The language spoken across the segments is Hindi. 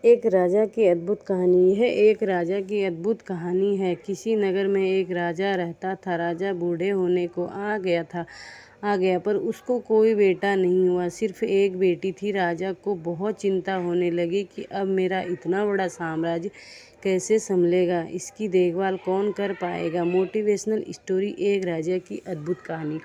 एक राजा की अद्भुत कहानी। यह एक राजा की अद्भुत कहानी है। किसी नगर में एक राजा रहता था। राजा बूढ़े होने को आ गया पर उसको कोई बेटा नहीं हुआ, सिर्फ एक बेटी थी। राजा को बहुत चिंता होने लगी कि अब मेरा इतना बड़ा साम्राज्य कैसे संभलेगा, इसकी देखभाल कौन कर पाएगा। मोटिवेशनल स्टोरी, एक राजा की अद्भुत कहानी।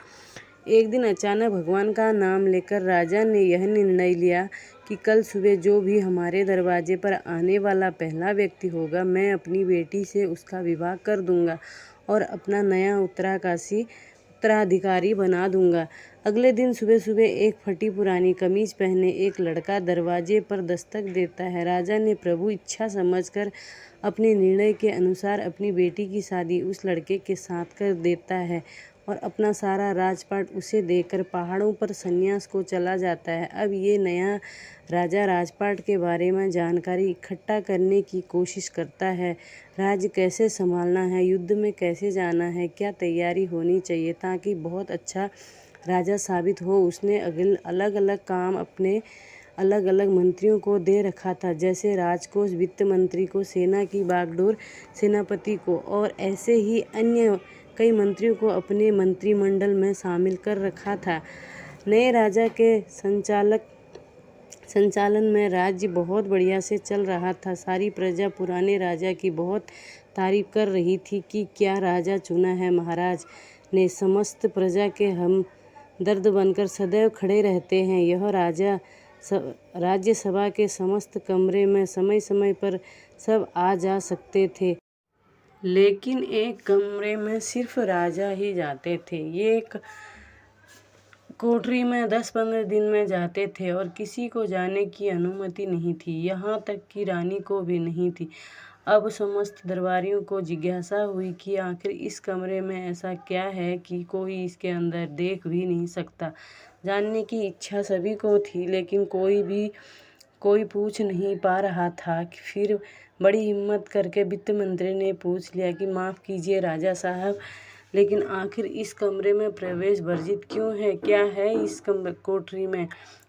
एक दिन अचानक भगवान का नाम लेकर राजा ने यह निर्णय लिया कि कल सुबह जो भी हमारे दरवाजे पर आने वाला पहला व्यक्ति होगा, मैं अपनी बेटी से उसका विवाह कर दूंगा और अपना नया उत्तराधिकारी बना दूंगा। अगले दिन सुबह सुबह एक फटी पुरानी कमीज पहने एक लड़का दरवाजे पर दस्तक देता है। राजा ने प्रभु इच्छा समझकर अपने निर्णय के अनुसार अपनी बेटी की शादी उस लड़के के साथ कर देता है और अपना सारा राजपाट उसे देकर पहाड़ों पर संन्यास को चला जाता है। अब ये नया राजा राजपाट के बारे में जानकारी इकट्ठा करने की कोशिश करता है। राज्य कैसे संभालना है, युद्ध में कैसे जाना है, क्या तैयारी होनी चाहिए ताकि बहुत अच्छा राजा साबित हो। उसने अलग अलग काम अपने अलग अलग मंत्रियों को दे रखा था, जैसे राजकोष वित्त मंत्री को, सेना की बागडोर सेनापति को और ऐसे ही अन्य कई मंत्रियों को अपने मंत्रिमंडल में शामिल कर रखा था। नए राजा के संचालन में राज्य बहुत बढ़िया से चल रहा था। सारी प्रजा पुराने राजा की बहुत तारीफ कर रही थी कि क्या राजा चुना है। महाराज ने समस्त प्रजा के हमदर्द बनकर सदैव खड़े रहते हैं। यह राज्यसभा के समस्त कमरे में समय समय पर सब आ जा सकते थे, लेकिन एक कमरे में सिर्फ राजा ही जाते थे। ये एक कोठरी में 10-15 दिन में जाते थे और किसी को जाने की अनुमति नहीं थी, यहाँ तक कि रानी को भी नहीं थी। अब समस्त दरबारियों को जिज्ञासा हुई कि आखिर इस कमरे में ऐसा क्या है कि कोई इसके अंदर देख भी नहीं सकता। जानने की इच्छा सभी को थी, लेकिन कोई पूछ नहीं पा रहा था। फिर बड़ी हिम्मत करके वित्त मंत्री ने पूछ लिया कि माफ़ कीजिए राजा साहब, लेकिन आखिर इस कमरे में प्रवेश वर्जित क्यों है? क्या है इस कोठरी में?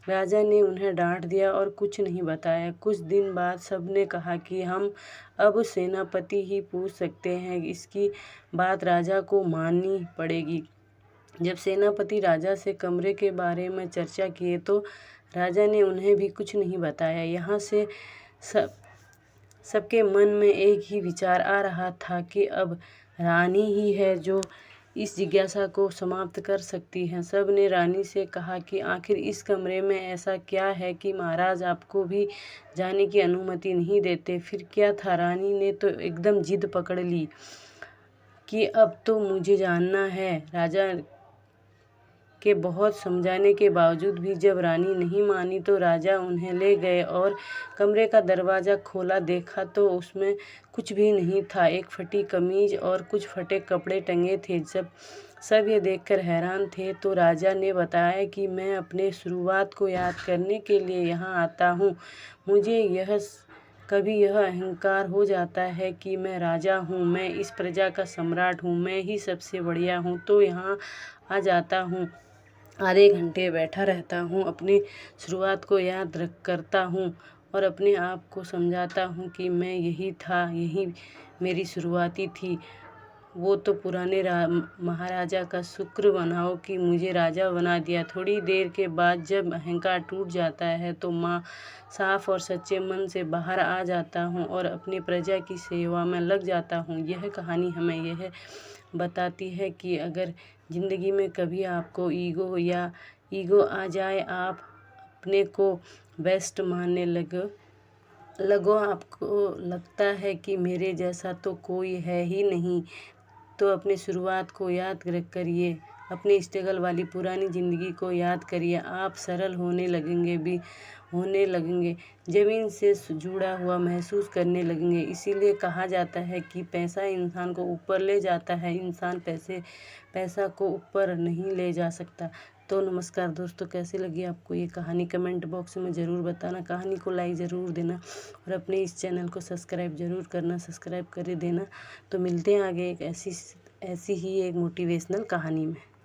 राजा ने उन्हें डांट दिया और कुछ नहीं बताया। कुछ दिन बाद सबने कहा कि हम अब सेनापति ही पूछ सकते हैं, इसकी बात राजा को माननी पड़ेगी। जब सेनापति राजा से कमरे के बारे में चर्चा किए तो राजा ने उन्हें भी कुछ नहीं बताया। यहाँ से सबके मन में एक ही विचार आ रहा था कि अब रानी ही है जो इस जिज्ञासा को समाप्त कर सकती है। सब ने रानी से कहा कि आखिर इस कमरे में ऐसा क्या है कि महाराज आपको भी जाने की अनुमति नहीं देते। फिर क्या था? रानी ने तो एकदम जिद पकड़ ली कि अब तो मुझे जानना है। राजा के बहुत समझाने के बावजूद भी जब रानी नहीं मानी तो राजा उन्हें ले गए और कमरे का दरवाज़ा खोला। देखा तो उसमें कुछ भी नहीं था, एक फटी कमीज और कुछ फटे कपड़े टंगे थे। जब सब ये देखकर हैरान थे तो राजा ने बताया कि मैं अपने शुरुआत को याद करने के लिए यहाँ आता हूँ। मुझे कभी यह अहंकार हो जाता है कि मैं राजा हूँ, मैं इस प्रजा का सम्राट हूँ, मैं ही सबसे बढ़िया हूँ, तो यहाँ आ जाता हूँ, आधे घंटे बैठा रहता हूँ, अपनी शुरुआत को याद करता हूँ और अपने आप को समझाता हूँ कि मैं यही था, यही मेरी शुरुआती थी। वो तो पुराने महाराजा का शुक्र मनाओ कि मुझे राजा बना दिया। थोड़ी देर के बाद जब अहंकार टूट जाता है तो माँ साफ और सच्चे मन से बाहर आ जाता हूँ और अपनी प्रजा की सेवा में लग जाता हूँ। यह कहानी हमें यह बताती है कि अगर ज़िंदगी में कभी आपको ईगो आ जाए, आप अपने को बेस्ट मानने लगो, आपको लगता है कि मेरे जैसा तो कोई है ही नहीं, तो अपनी शुरुआत को याद करिए, अपनी स्ट्रगल वाली पुरानी ज़िंदगी को याद करिए। आप सरल होने लगेंगे, ज़मीन से जुड़ा हुआ महसूस करने लगेंगे। इसीलिए कहा जाता है कि पैसा इंसान को ऊपर ले जाता है, इंसान पैसा को ऊपर नहीं ले जा सकता। तो नमस्कार दोस्तों, कैसी लगी आपको ये कहानी? कमेंट बॉक्स में ज़रूर बताना। कहानी को लाइक ज़रूर देना और अपने इस चैनल को सब्सक्राइब ज़रूर करना, सब्सक्राइब कर देना। तो मिलते हैं आगे एक ऐसी ही एक मोटिवेशनल कहानी में।